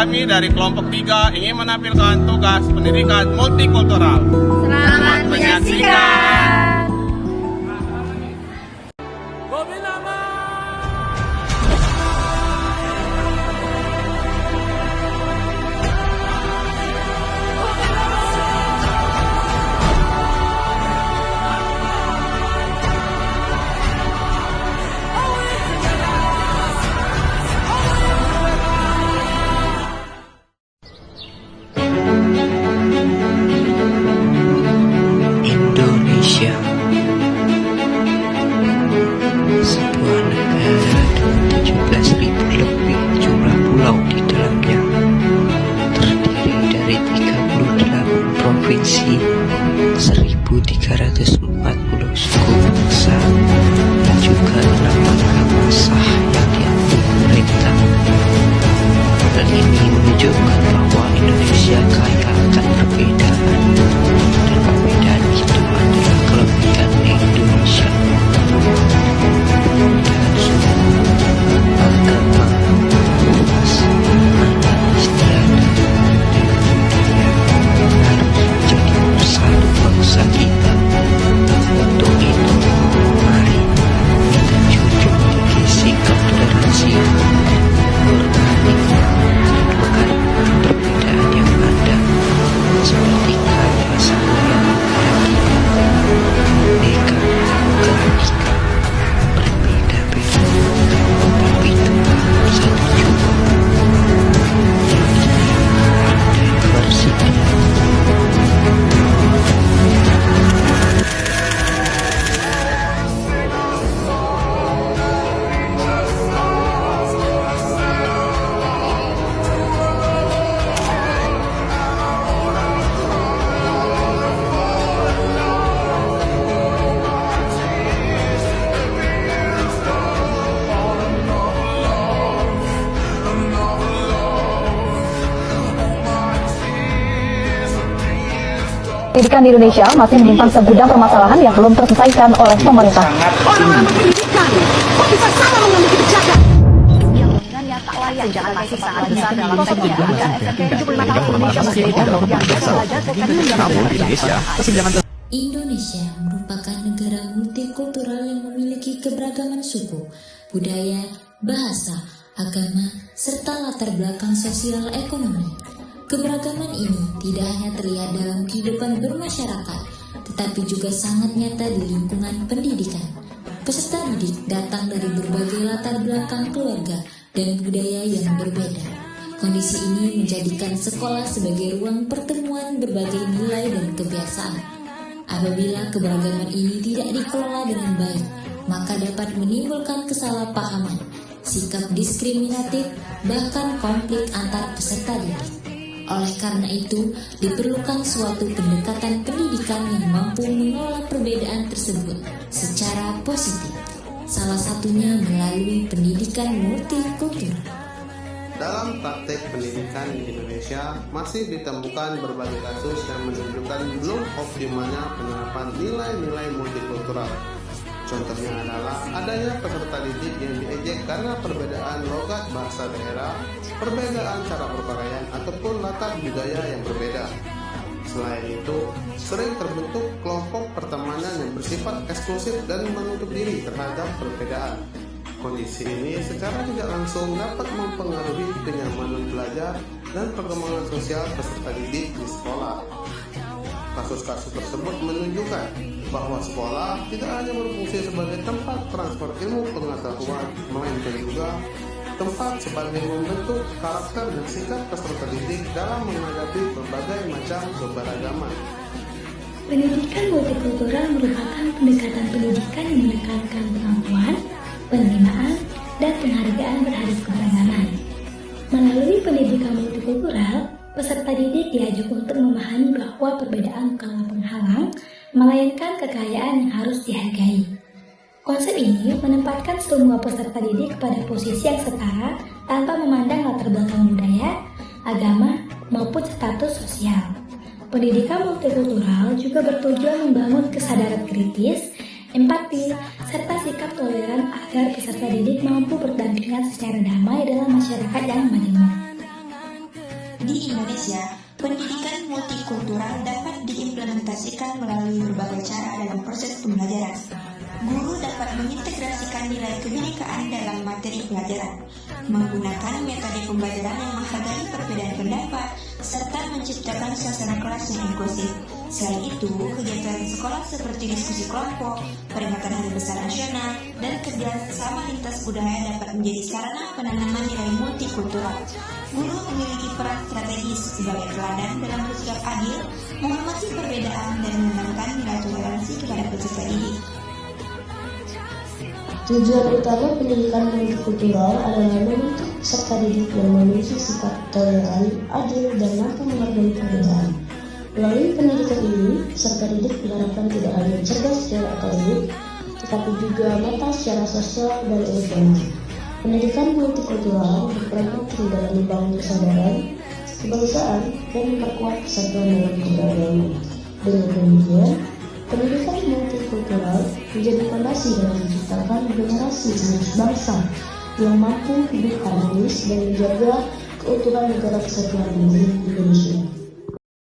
kami dari kelompok 3 ingin menampilkan tugas pendidikan multikultural. Selamat menyaksikan. Indonesia, sebuah negara dengan 17.000 lebih jumlah pulau di dalamnya, terdiri dari 38 provinsi, 1.340 suku bangsa, dan juga 8 agama sah yang diakui pemerintah. Hal ini menunjukkan bahwa Indonesia kaya akan perbedaan, dan perbedaan itu adalah kelebihan Indonesia. Perbedaan suku, agama, ras, adat istiadat, dan budaya harus menjadi bersatu bangsa kita. Untuk itu, mari kita junjung tinggi sikap toleransi, hormati dan menghargai perbedaan yang ada, seperti karya Satya Negara kita, Merdeka Negara Ika, berbeda-beda, tapi tetap satu juga. Yang ini diversity. Pendidikan di Indonesia masih menyimpan segudang permasalahan yang belum terselesaikan oleh pemerintah. Orang pendidikan kok bisa salah mengambil kebijakan? Yang tak layak jangan masih sangat besar dalam sejarah. 75 tahun Indonesia masih Indonesia merupakan negara multikultural yang memiliki keberagaman suku, budaya, bahasa, agama, serta latar belakang sosial ekonomi. Keberagaman ini tidak hanya terlihat dalam kehidupan bermasyarakat, tetapi juga sangat nyata di lingkungan pendidikan. Peserta didik datang dari berbagai latar belakang keluarga dan budaya yang berbeda. Kondisi ini menjadikan sekolah sebagai ruang pertemuan berbagai nilai dan kebiasaan. Apabila keberagaman ini tidak dikelola dengan baik, maka dapat menimbulkan kesalahpahaman, sikap diskriminatif, bahkan konflik antar peserta didik. Oleh karena itu, diperlukan suatu pendekatan pendidikan yang mampu mengelola perbedaan tersebut secara positif. Salah satunya melalui pendidikan multikultural. Dalam praktek pendidikan di Indonesia, masih ditemukan berbagai kasus yang menunjukkan belum optimalnya penerapan nilai-nilai multikultural. Contohnya adalah adanya peserta didik yang diejek karena perbedaan logat bahasa daerah, perbedaan cara berpakaian, ataupun latar budaya yang berbeda. Selain itu, sering terbentuk kelompok pertemanan yang bersifat eksklusif dan menutup diri terhadap perbedaan. Kondisi ini secara tidak langsung dapat mempengaruhi kenyamanan belajar dan perkembangan sosial peserta didik di sekolah. Kasus-kasus tersebut menunjukkan bahwa sekolah tidak hanya berfungsi sebagai tempat transfer ilmu pengetahuan, melainkan juga tempat sebagai membentuk karakter dan sikap peserta didik dalam menghadapi berbagai macam keberagaman. Pendidikan multikultural merupakan pendekatan pendidikan yang menekankan kemampuan, penerimaan, dan penghargaan terhadap keberagaman. Melalui pendidikan multikultural, peserta didik diajak untuk memahami bahwa perbedaan bukanlah penghalang, melainkan kekayaan yang harus dihargai. Konsep ini menempatkan semua peserta didik pada posisi yang setara tanpa memandang latar belakang budaya, agama, maupun status sosial. Pendidikan multikultural juga bertujuan membangun kesadaran kritis, empati, serta sikap toleran agar peserta didik mampu berdampingan secara damai dalam masyarakat yang majemuk. Di Indonesia, pendidikan multikultural dapat diimplementasikan melalui berbagai cara dalam proses pembelajaran. Guru dapat mengintegrasikan nilai kebinekaan dalam materi pelajaran, menggunakan metode pembelajaran yang menghargai perbedaan pendapat, serta menciptakan suasana kelas yang inklusif. Selain itu, kegiatan sekolah seperti diskusi kelompok, peringatan Hari Besar Nasional, dan kerja sama lintas budaya dapat menjadi sarana penanaman nilai multikultural. Guru memiliki peran strategis sebagai teladan dalam bersikap adil, menghormati perbedaan, dan menanamkan nilai toleransi kepada peserta didik. Tujuan utama pendidikan multikultural adalah membentuk peserta didik yang memiliki sifat toleran, adil, dan mampu menghargai perbedaan. Melalui pendidikan ini, peserta didik diharapkan tidak hanya cerdas secara akademik, tetapi juga matang secara sosial dan emosional. Pendidikan multikultural berperan penting dalam membangun kesadaran, kebangsaan, dan memperkuat persatuan dalam keberagaman. Dengan demikian, pendidikan multikultural menjadi fondasi dalam menciptakan generasi penerus bangsa yang mampu hidup harmonis dan menjaga keutuhan negara kesatuan Indonesia.